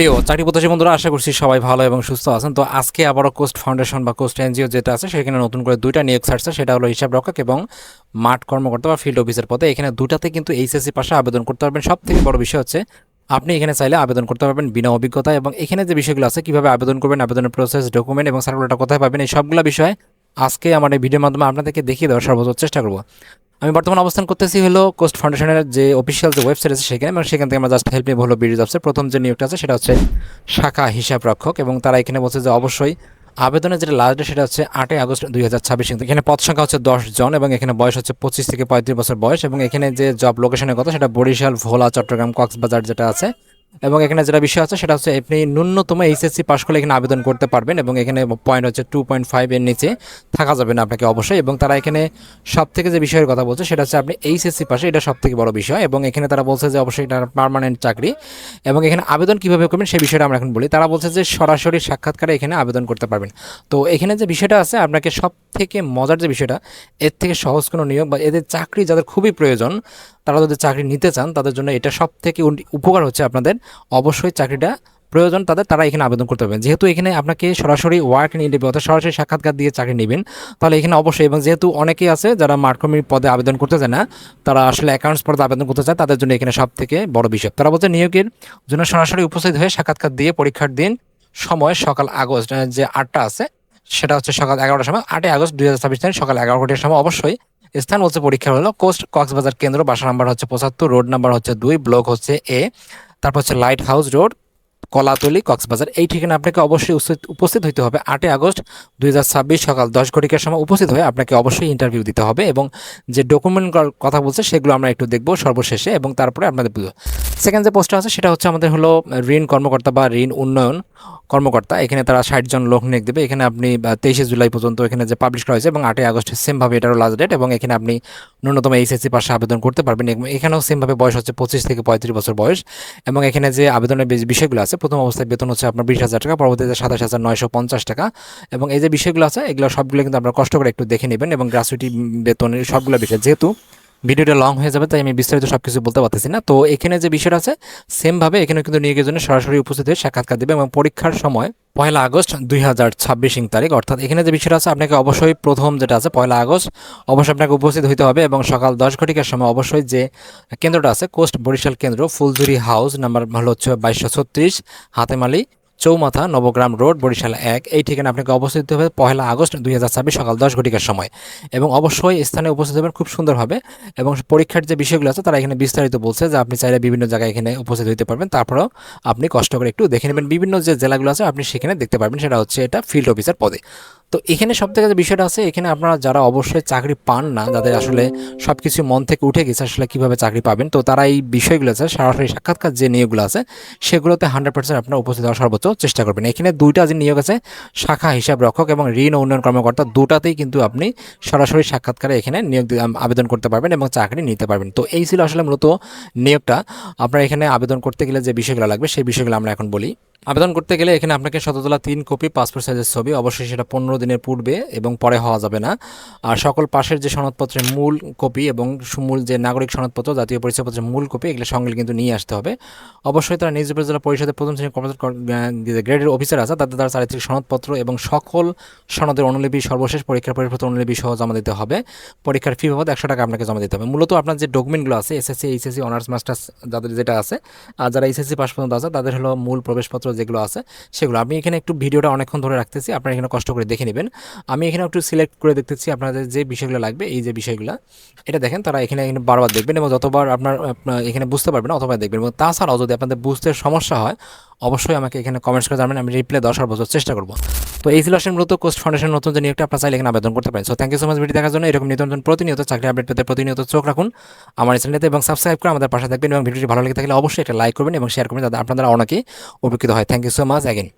প্রিয় চাকরি প্রত্যাশী বন্ধুরা, আশা করছি সবাই ভালো এবং সুস্থ আছেন। তো আজকে আবারও কোস্ট ফাউন্ডেশন বা কোস্ট এনজিও যেটা আছে সেখানে নতুন করে দুইটা নিয়োগ ছাড়ছে, সেটা হলো হিসাব রক্ষক এবং মাঠ কর্মকর্তা বা ফিল্ড অফিসার পদে। এখানে দুটাতে কিন্তু এইচএসসি পাশে আবেদন করতে পারবেন। সব থেকে বড় বিষয় হচ্ছে আপনি এখানে চাইলে আবেদন করতে পারবেন বিনা অভিজ্ঞতা, এবং এখানে যে বিষয়গুলো আছে কীভাবে আবেদন করবেন, আবেদনের প্রসেস, ডকুমেন্ট এবং সার্কুলারটা কোথায় পাবেন, এই সবগুলো বিষয় আজকে আমার এই ভিডিওর মাধ্যমে আপনাদেরকে দেখিয়ে দেওয়ার সর্বোচ্চ চেষ্টা করব। আমি বর্তমানে অবস্থান করতেছি হলো কোস্ট ফাউন্ডেশনের যে অফিসিয়াল যে ওয়েবসাইট আছে সেখানে, এবং সেখান থেকে আমরা জাস্ট হেল্প নিয়ে হলো বিডি জবসের প্রথম যে নিয়োগটা আছে সেটা হচ্ছে শাখা হিসাব রক্ষক, এবং তারা এখানে বলছে যে অবশ্যই আবেদনের যেটা লাস্ট ডেট সেটা হচ্ছে 8 আগস্ট 2026। এখানে পদ সংখ্যা হচ্ছে 10 জন, এবং এখানে বয়স হচ্ছে 25 থেকে 35 বছর বয়স, এবং এখানে যে জব লোকেশনের কথা সেটা বরিশাল, ভোলা, চট্টগ্রাম, কক্সবাজার যেটা আছে। এবং এখানে যেটা বিষয় আছে সেটা হচ্ছে আপনি ন্যূনতম এইচএসসি পাস করলে এখানে আবেদন করতে পারবেন, এবং এখানে পয়েন্ট হচ্ছে 2.5 এর নিচে থাকা যাবে না আপনাকে অবশ্যই। এবং তারা এখানে সব থেকে যে বিষয়ের কথা বলছে সেটা হচ্ছে আপনি এইচএসসি পাশে, এটা সব থেকে বড় বিষয়। এবং এখানে তারা বলছে যে অবশ্যই এটা পার্মানেন্ট চাকরি। এবং এখানে আবেদন কীভাবে করবেন সেই বিষয়টা আমরা এখন বলি। তারা বলছে যে সরাসরি সাক্ষাৎকারে এখানে আবেদন করতে পারবেন। তো এখানে যে বিষয়টা আছে, আপনাকে সব থেকে মজার যে বিষয়টা, এর থেকে সহজ কোনো নিয়োগ বা এদের চাকরি যাদের খুবই প্রয়োজন, তারা যদি চাকরি নিতে চান তাদের জন্য এটা সব থেকে উপকার হচ্ছে। আপনাদের অবশ্যই চাকরিটা প্রয়োজন তাদের, তারা এখানে আবেদন করতে পারবেন। যেহেতু এখানে আপনাকে সরাসরি ওয়ার্ক নিয়ে নেবে, অর্থাৎ সরাসরি সাক্ষাৎকার দিয়ে চাকরি নেবেন, তাহলে এখানে অবশ্যই, এবং যেহেতু অনেকেই আছে যারা মাঠকর্মীর পদে আবেদন করতে চায় না, তারা আসলে অ্যাকাউন্টস পদে আবেদন করতে চায়, তাদের জন্য এখানে সব থেকে বড় বিষয়। তারা বলছে নিয়োগের জন্য সরাসরি উপস্থিত হয়ে সাক্ষাৎকার দিয়ে পরীক্ষার দিন সময় সকাল আগস্ট যে 8টা আছে সেটা হচ্ছে সকাল 11টার সময়, 8 আগস্ট 2026 তারিখ সকাল 11টার সময়। অবশ্যই স্থান বলছে পরীক্ষা হলো কোস্ট কক্সবাজার কেন্দ্র, বাসা নাম্বার হচ্ছে 75, রোড নাম্বার হচ্ছে 2, ব্লক হচ্ছে এ, তারপর হচ্ছে light house road, Kolatoli, Cox's Bazar. এই ঠিকানা আপনাকে অবশ্যই উপস্থিত হইতে হবে 8 আগস্ট 2026 সকাল 10 ঘটিকার সময় উপস্থিত হয়ে আপনাকে অবশ্যই ইন্টারভিউ দিতে হবে। এবং যে ডকুমেন্ট কথা বলছে সেগুলো আমরা একটু দেখবো সর্বশেষে, এবং তারপরে আপনাদের বুঝবো। সেকেন্ড যে পোস্টটা আছে সেটা হচ্ছে আমাদের হলো ঋণ কর্মকর্তা বা ঋণ উন্নয়ন কর্মকর্তা। এখানে তারা 60 জন লোক নিয়োগ দেবে। এখানে আপনি 23 জুলাই পর্যন্ত এখানে যে পাবলিশ করা হয়েছে, এবং 8 আগস্ট সেমভাবে এটারও লাস্ট ডেট, এবং এখানে আপনি ন্যূনতম এইচএসসি পাশে আবেদন করতে পারবেন। এখানেও সেমভাবে বয়স হচ্ছে 25 থেকে 35 বছর বয়স। এবং এখানে যে আবেদনের বিষয়গুলো আছে, প্রথম অবস্থায় বেতন হচ্ছে আপনার 20,000 টাকা, পরবর্তীতে 27,950 টাকা। এবং এই যে বিষয়গুলো আছে এগুলো সবগুলো কিন্তু আপনারা কষ্ট করে একটু দেখে নেবেন, এবং গ্র্যাচুইটি, বেতনের সবগুলো বিষয়, যেহেতু ভিডিওটা লং হয়ে যাবে তাই আমি বিস্তারিত সব কিছু বলতে পারতেছি না। তো এখানে যে বিষয়টা আছে সেমভাবে এখানে কিন্তু নিয়োগের জন্য সরাসরি উপস্থিত হয়ে সাক্ষাৎকার দেবে, এবং পরীক্ষার সময় 1 আগস্ট 2026 তারিখ। অর্থাৎ এখানে যে বিষয়টা আছে আপনাকে অবশ্যই প্রথম যেটা আছে 1 আগস্ট অবশ্যই আপনাকে উপস্থিত হতে হবে, এবং সকাল 10 ঘটিকার সময় অবশ্যই যে কেন্দ্রটা আছে কোস্ট বরিশাল কেন্দ্র, ফুলঝুরি হাউস, নাম্বার হলো হচ্ছে 2236, হাতেমালি চৌমাথা, নবগ্রাম রোড, বরিশাল 1, এই ঠিকানা আপনাকে অবস্থিত হবে 1 আগস্ট 2026 সকাল 10 ঘটিকার সময়। এবং অবশ্যই স্থানে উপস্থিত হবেন খুব সুন্দরভাবে। এবং পরীক্ষার যে বিষয়গুলো আছে তারা এখানে বিস্তারিত বলছে যে আপনি চাইলে বিভিন্ন জায়গায় এখানে উপস্থিত হতে পারবেন, তারপরেও আপনি কষ্ট করে একটু দেখে নেবেন বিভিন্ন যে জেলাগুলো আছে আপনি সেখানে দেখতে পারবেন। সেটা হচ্ছে এটা ফিল্ড অফিসার পদে। তো এখানে সব থেকে যে বিষয়টা আছে, এখানে আপনারা যারা অবশ্যই চাকরি পান না, যাদের আসলে সব কিছু মন থেকে উঠে গেছে আসলে কীভাবে চাকরি পাবেন, তো তারা এই বিষয়গুলো আছে সরাসরি সাক্ষাৎকার যে নিয়োগগুলো আছে সেগুলোতে 100% আপনারা উপস্থিত হওয়ার সর্বোচ্চ চেষ্টা করবেন। এখানে দুইটা যে নিয়োগ আছে, শাখা হিসাব রক্ষক এবং ঋণ উন্নয়ন কর্মকর্তা, দুটাতেই কিন্তু আপনি সরাসরি সাক্ষাৎকারে এখানে নিয়োগ আবেদন করতে পারবেন এবং চাকরি নিতে পারবেন। তো এই ছিল আসলে মূলত নিয়োগটা। আপনার এখানে আবেদন করতে গেলে যে বিষয়গুলো লাগবে সেই বিষয়গুলো আমরা এখন বলি। আবেদন করতে গেলে এখানে আপনাকে শততলা 3 কপি পাসপোর্ট সাইজের ছবি, অবশ্যই সেটা 15 দিনের পূর্বে এবং পরে হওয়া যাবে না। আর সকল পাশের যে সনদপত্রের মূল কপি এবং মূল যে নাগরিক সনদপত্র, জাতীয় পরিচয়পত্রের মূল কপি, এগুলো সঙ্গে কিন্তু নিয়ে আসতে হবে। অবশ্যই তারা নিজ উপজেলা পরিষদের প্রথম শ্রেণীর গ্রেডের অফিসার আছে তাদের দ্বারা চারিত্রিক সনদপত্র এবং সকল সনদের অনুলিপি, সর্বশেষ পরীক্ষার পরিপত্র অনুলিপি সহ জমা দিতে হবে। পরীক্ষার ফি বাবদ 100 টাকা আপনাকে জমা দিতে হবে। মূলত আপনার যে ডকুমেন্টগুলো আছে, এসএসসি, এইচএসসি, অনার্স, মাস্টার্স যাদের যেটা আছে, আর যারা এইচএসসি পাস পর্যন্ত আছে তাদের হলো মূল প্রবেশপত্র যেগুলো আছে সেগুলো। আমি এখানে একটু ভিডিওটা অনেকক্ষণ ধরে রাখতেছি, আপনারা এখানে কষ্ট করে দেখে নেবেন। আমি এখানে একটু সিলেক্ট করে দেখতেছি আপনাদের যে বিষয়গুলো লাগবে। এই যে বিষয়গুলো এটা দেখেন, তারা এখানে বারবার দেখবেন, এবং যতবার আপনার এখানে বুঝতে পারবেন অতবার দেখবেন। এবং তাছাড়াও যদি আপনাদের বুঝতে সমস্যা হয় অবশ্যই আমাকে এখানে কমেন্টস করে জানাবেন, আমি রিপ্লাই দেওয়ার সর্বোচ্চ চেষ্টা করব। তো এই ছিল আসলে মূলত কোস্ট ফাউন্ডেশন নতুন যে নিয়োগটা, আপনারা চাইলে এখানে আবেদন করতে পারেন। So thank you so much video দেখার জন্য। এরকম নিত্য নতুন প্রতিনিয়ত চাকরি আপডেট পেতে প্রতিনিয়ত চোখ রাখুন আমার চ্যানেলতে, এবং সাবস্ক্রাইব করে আমাদের পাশে থাকবেন। এবং ভিডিওটি ভালো লেগে থাকলে অবশ্যই একটা লাইক করবেন এবং শেয়ার করবেন যাতে আপনারা অনেকেই উপকৃত হয়। Thank you so much again.